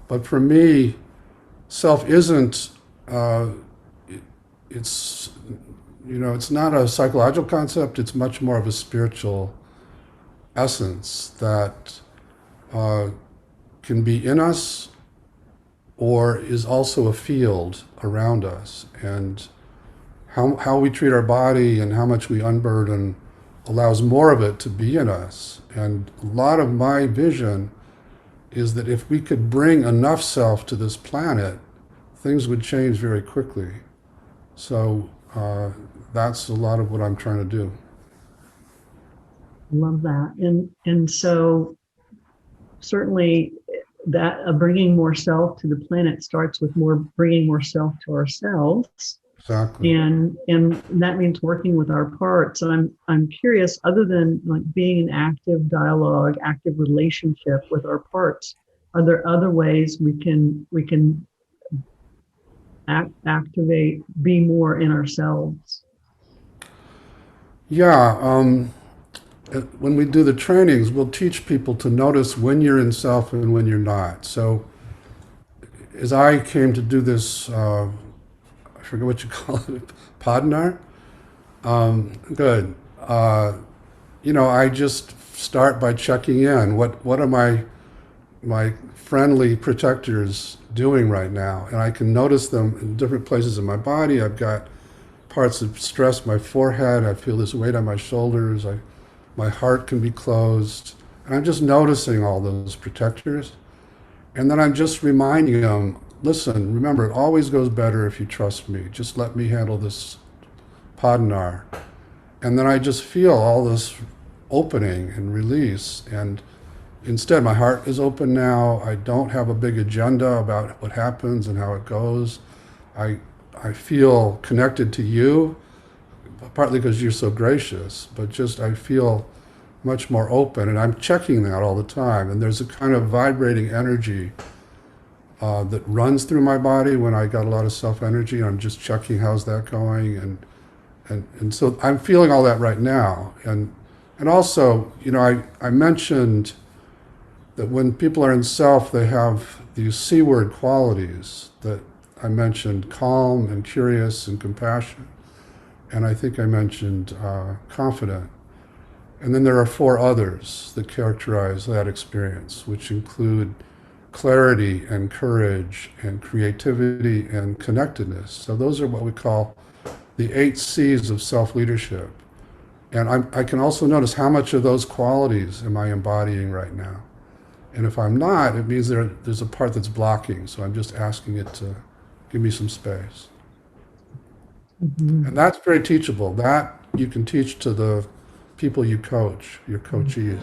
But for me, self isn't, uh, it's, it's not a psychological concept. It's much more of a spiritual essence that uh, can be in us or is also a field around us. And how we treat our body and how much we unburden allows more of it to be in us. And a lot of my vision is that if we could bring enough self to this planet, things would change very quickly. So that's a lot of what I'm trying to do. Love that. And so certainly that bringing more self to the planet starts with more bringing more self to ourselves, Exactly. and that means working with our parts. And I'm curious, other than like being in active dialogue, active relationship with our parts, are there other ways we can activate, be more in ourselves? Yeah. When we do the trainings, we'll teach people to notice when you're in self and when you're not. So as I came to do this, I forget what you call it, Podinar. Good. I just start by checking in. What are my friendly protectors doing right now? And I can notice them in different places in my body. I've got parts of stress, my forehead. I feel this weight on my shoulders. My heart can be closed. And I'm just noticing all those protectors. And then I'm just reminding them, listen, remember, it always goes better if you trust me. Just let me handle this Padinar. And then I just feel all this opening and release. And instead, my heart is open now. I don't have a big agenda about what happens and how it goes. I, I feel connected to you, partly because you're so gracious, but just I feel much more open. And I'm checking that all the time. And there's a kind of vibrating energy that runs through my body when I got a lot of self energy. I'm just checking how's that going. And so I'm feeling all that right now. And also, I mentioned that when people are in self, they have these C word qualities that I mentioned: calm and curious and compassion. And I think I mentioned confident. And then there are four others that characterize that experience, which include clarity and courage and creativity and connectedness. So those are what we call the 8 C's of self-leadership. And I can also notice how much of those qualities am I embodying right now. And if I'm not, it means there's a part that's blocking. So I'm just asking it to give me some space. Mhm. And that's very teachable. That you can teach to the people you coach, your coachees.